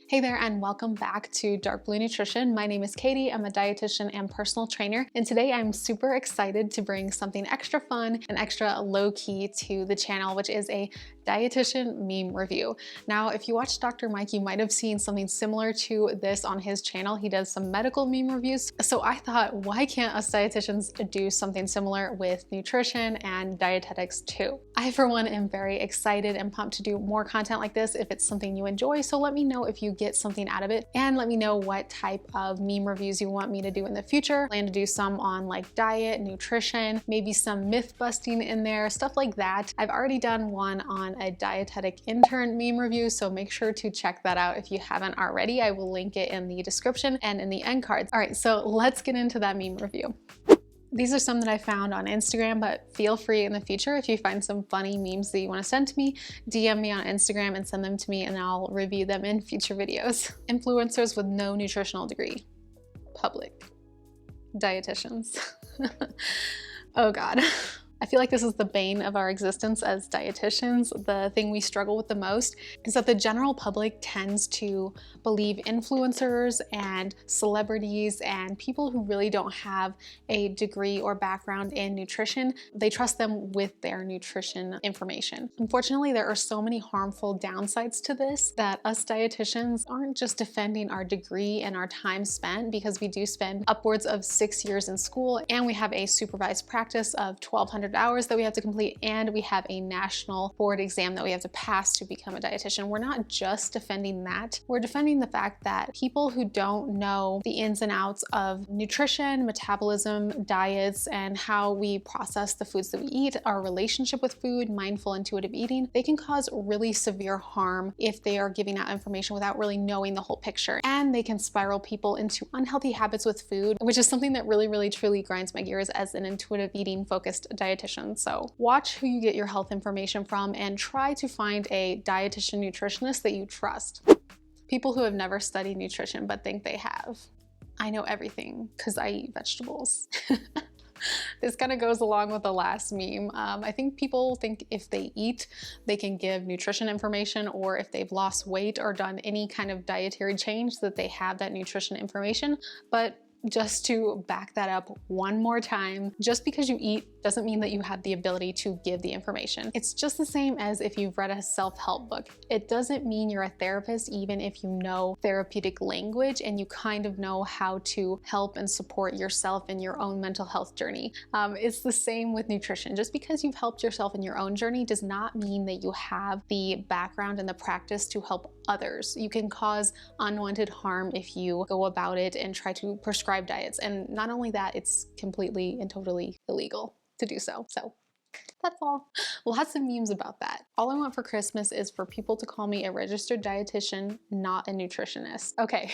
Hey there, and welcome back to Dark Blue Nutrition. My name is Katie. I'm a dietitian and personal trainer, and today I'm super excited to bring something extra fun and extra low-key to the channel, which is a dietitian meme review. Now, if you watch Dr. Mike, you might have seen something similar to this on his channel. He does some medical meme reviews. So I thought, why can't us dietitians do something similar with nutrition and dietetics too? I, for one, am very excited and pumped to do more content like this if it's something you enjoy. So let me know if you get something out of it, and let me know what type of meme reviews you want me to do in the future. I plan to do some on like diet, nutrition, maybe some myth busting in there, stuff like that. I've already done one on a dietetic intern meme review, so make sure to check that out if you haven't already. I will link it in the description and in the end cards. All right, so let's get into that meme review. These are some that I found on Instagram, but feel free in the future if you find some funny memes that you want to send to me, DM me on Instagram and send them to me and I'll review them in future videos. Influencers with no nutritional degree. Public. Dietitians. Oh God. I feel like this is the bane of our existence as dietitians. The thing we struggle with the most is that the general public tends to believe influencers and celebrities and people who really don't have a degree or background in nutrition. They trust them with their nutrition information. Unfortunately, there are so many harmful downsides to this that us dietitians aren't just defending our degree and our time spent, because we do spend upwards of 6 years in school and we have a supervised practice of 1,200 hours that we have to complete, and we have a national board exam that we have to pass to become a dietitian. We're not just defending that, we're defending the fact that people who don't know the ins and outs of nutrition, metabolism, diets, and how we process the foods that we eat, our relationship with food, mindful intuitive eating, they can cause really severe harm if they are giving out information without really knowing the whole picture. And they can spiral people into unhealthy habits with food, which is something that really truly grinds my gears as an intuitive eating focused dietitian. So watch who you get your health information from and try to find a dietitian nutritionist that you trust. People who have never studied nutrition but think they have. I know everything because I eat vegetables. This kind of goes along with the last meme. I think people think if they eat, they can give nutrition information, or if they've lost weight or done any kind of dietary change that they have that nutrition information. But just to back that up one more time, just because you eat doesn't mean that you have the ability to give the information. It's just the same as if you've read a self-help book. It doesn't mean you're a therapist even if you know therapeutic language and you kind of know how to help and support yourself in your own mental health journey. It's the same with nutrition. Just because you've helped yourself in your own journey does not mean that you have the background and the practice to help others. You can cause unwanted harm if you go about it and try to prescribe diets. And not only that, it's completely and totally illegal to do so. So that's all. Lots of memes about that. All I want for Christmas is for people to call me a registered dietitian, not a nutritionist. Okay.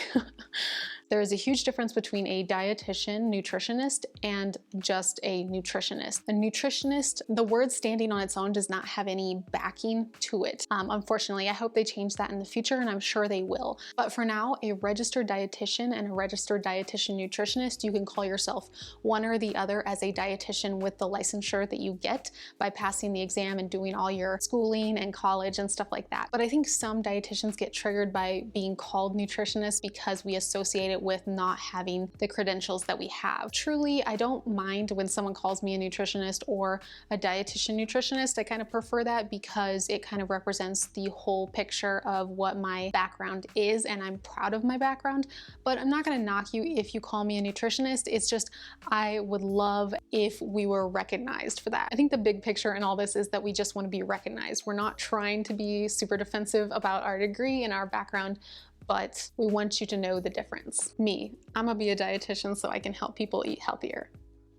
There is a huge difference between a dietitian nutritionist and just a nutritionist. A nutritionist, the word standing on its own does not have any backing to it. Unfortunately, I hope they change that in the future, and I'm sure they will. But for now, a registered dietitian and a registered dietitian nutritionist, you can call yourself one or the other as a dietitian with the licensure that you get by passing the exam and doing all your schooling and college and stuff like that. But I think some dietitians get triggered by being called nutritionists because we associate it with not having the credentials that we have. Truly, I don't mind when someone calls me a nutritionist or a dietitian nutritionist. I kind of prefer that because it kind of represents the whole picture of what my background is, and I'm proud of my background. But I'm not going to knock you if you call me a nutritionist. It's just I would love if we were recognized for that. I think the big picture in all this is that we just want to be recognized. We're not trying to be super defensive about our degree and our background, but we want you to know the difference. Me, I'm gonna be a dietitian so I can help people eat healthier.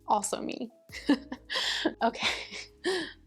Also me. Okay,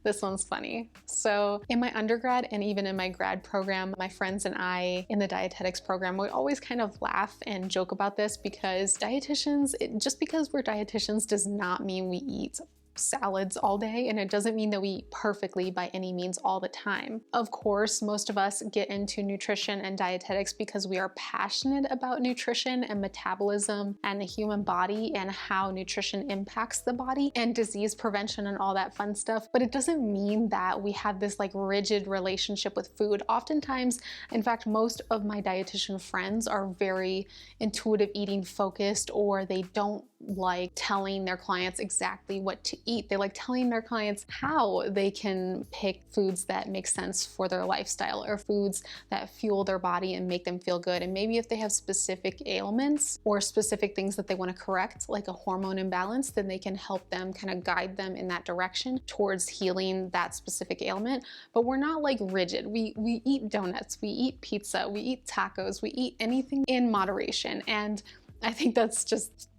this one's funny. So in my undergrad and even in my grad program, my friends and I in the dietetics program, we always kind of laugh and joke about this because dietitians, just because we're dietitians does not mean we eat salads all day, and it doesn't mean that we eat perfectly by any means all the time. Of course, most of us get into nutrition and dietetics because we are passionate about nutrition and metabolism and the human body and how nutrition impacts the body and disease prevention and all that fun stuff. But it doesn't mean that we have this like rigid relationship with food. Oftentimes, in fact, most of my dietitian friends are very intuitive eating focused, or they don't like telling their clients exactly what to eat. They like telling their clients how they can pick foods that make sense for their lifestyle, or foods that fuel their body and make them feel good. And maybe if they have specific ailments or specific things that they want to correct, like a hormone imbalance, then they can help them kind of guide them in that direction towards healing that specific ailment. But we're not like rigid. We eat donuts, we eat pizza, we eat tacos, we eat anything in moderation. And I think that's just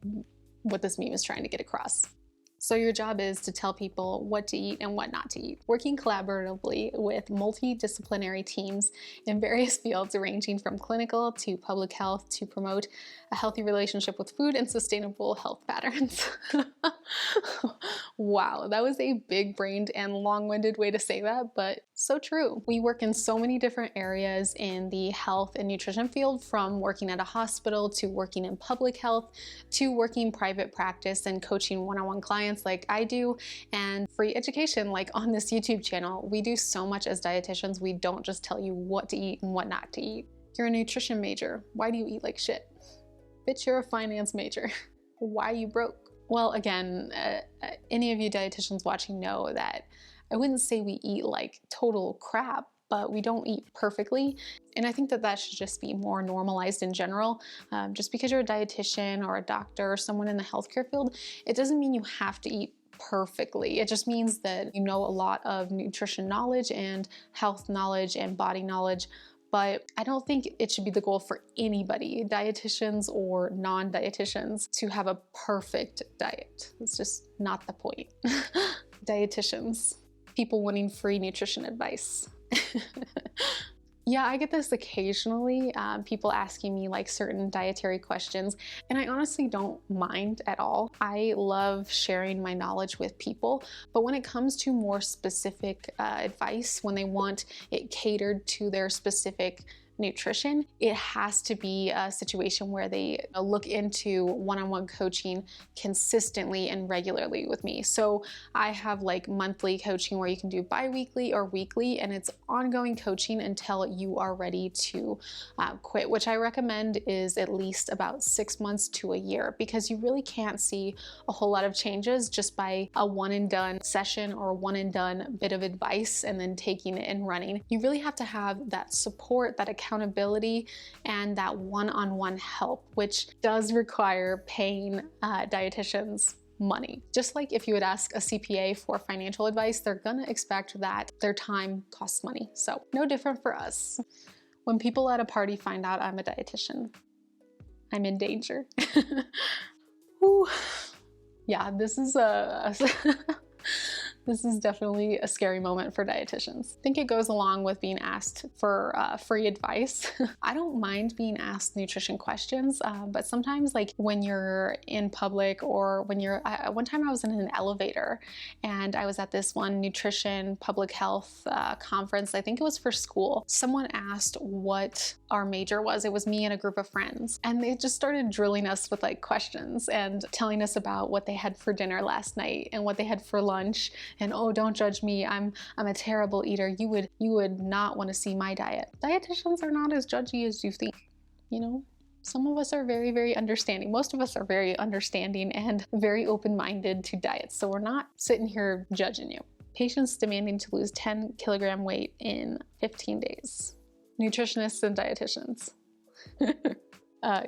what this meme is trying to get across. So your job is to tell people what to eat and what not to eat, working collaboratively with multidisciplinary teams in various fields ranging from clinical to public health to promote a healthy relationship with food and sustainable health patterns. Wow, that was a big-brained and long-winded way to say that, but so true. We work in so many different areas in the health and nutrition field, from working at a hospital to working in public health to working private practice and coaching one-on-one clients like I do, and free education like on this YouTube channel. We do so much as dietitians. We don't just tell you what to eat and what not to eat. You're a nutrition major. Why do you eat like shit? Bitch, you're a finance major. Why you broke? Well, again, any of you dietitians watching know that I wouldn't say we eat like total crap, but we don't eat perfectly. And I think that that should just be more normalized in general. Just because you're a dietitian or a doctor or someone in the healthcare field, it doesn't mean you have to eat perfectly. It just means that you know a lot of nutrition knowledge and health knowledge and body knowledge. But I don't think it should be the goal for anybody, dietitians or non-dietitians, to have a perfect diet. It's just not the point. Dietitians, people wanting free nutrition advice. Yeah, I get this occasionally, people asking me like certain dietary questions, and I honestly don't mind at all. I love sharing my knowledge with people, but when it comes to more specific advice, when they want it catered to their specific nutrition, it has to be a situation where they look into one-on-one coaching consistently and regularly with me. So I have like monthly coaching where you can do bi-weekly or weekly, and it's ongoing coaching until you are ready to quit, which I recommend is at least about 6 months to a year, because you really can't see a whole lot of changes just by a one and done session or a one and done bit of advice and then taking it and running. You really have to have that support, that accountability, and that one-on-one help, which does require paying dietitians money. Just like if you would ask a CPA for financial advice, they're gonna expect that their time costs money. So no different for us. When people at a party find out I'm a dietitian, I'm in danger. Whew. Yeah, this is this is definitely a scary moment for dietitians. I think it goes along with being asked for free advice. I don't mind being asked nutrition questions, but sometimes like when you're in public or when you're, one time I was in an elevator and I was at this one nutrition public health conference. I think it was for school. Someone asked what our major was. It was me and a group of friends, and they just started drilling us with like questions and telling us about what they had for dinner last night and what they had for lunch. And oh, don't judge me, I'm a terrible eater. You would not want to see my diet. Dietitians are not as judgy as you think, you know? Some of us are very, very understanding. Most of us are very understanding and very open-minded to diets. So we're not sitting here judging you. Patients demanding to lose 10 kilogram weight in 15 days. Nutritionists and dietitians.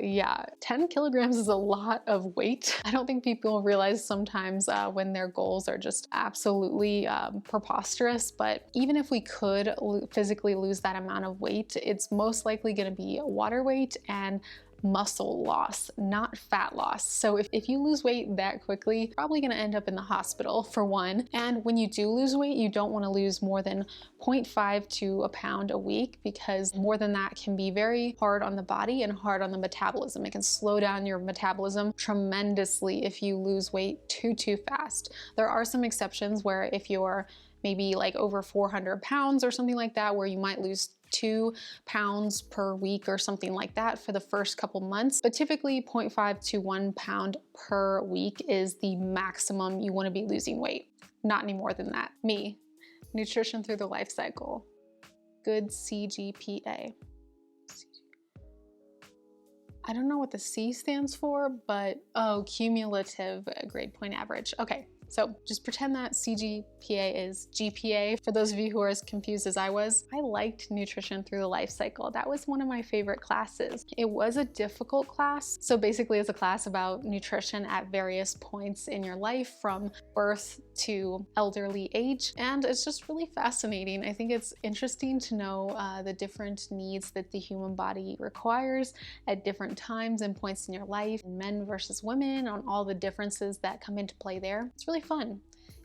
Yeah, 10 kilograms is a lot of weight. I don't think people realize sometimes when their goals are just absolutely preposterous, but even if we could physically lose that amount of weight, it's most likely gonna be water weight and muscle loss, not fat loss. So if you lose weight that quickly, you're probably gonna end up in the hospital for one. And when you do lose weight, you don't wanna lose more than 0.5 to a pound a week, because more than that can be very hard on the body and hard on the metabolism. It can slow down your metabolism tremendously if you lose weight too fast. There are some exceptions where if you're maybe like over 400 pounds or something like that, where you might lose 2 pounds per week or something like that for the first couple months. But typically 0.5 to 1 pound per week is the maximum you want to be losing weight. Not any more than that. Me, nutrition through the life cycle. Good CGPA. I don't know what the C stands for, but oh, cumulative grade point average. Okay. So just pretend that CGPA is GPA. For those of you who are as confused as I was, I liked nutrition through the life cycle. That was one of my favorite classes. It was a difficult class. So basically it's a class about nutrition at various points in your life, from birth to elderly age. And it's just really fascinating. I think it's interesting to know the different needs that the human body requires at different times and points in your life, men versus women, on all the differences that come into play there. It's really fun.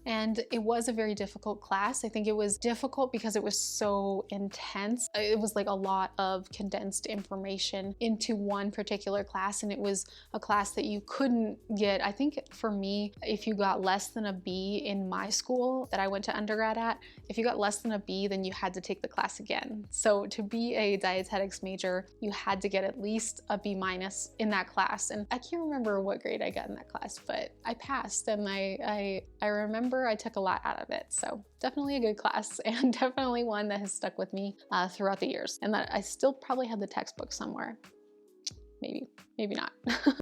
And it was a very difficult class. I think it was difficult because it was so intense. It was like a lot of condensed information into one particular class, and it was a class that you couldn't get. I think for me, if you got less than a B in my school that I went to undergrad at, if you got less than a B, then you had to take the class again. So to be a dietetics major, you had to get at least a B- in that class. And I can't remember what grade I got in that class, but I passed, and I remember I took a lot out of it. So definitely a good class, and definitely one that has stuck with me throughout the years, and that I still probably have the textbook somewhere. Maybe not.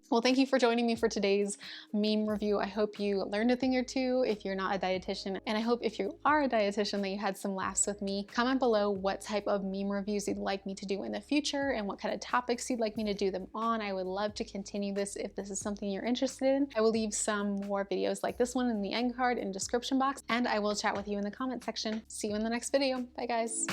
Well, thank you for joining me for today's meme review. I hope you learned a thing or two if you're not a dietitian, and I hope if you are a dietitian that you had some laughs with me. Comment below what type of meme reviews you'd like me to do in the future and what kind of topics you'd like me to do them on. I would love to continue this if this is something you're interested in. I will leave some more videos like this one in the end card and description box, and I will chat with you in the comment section. See you in the next video. Bye guys.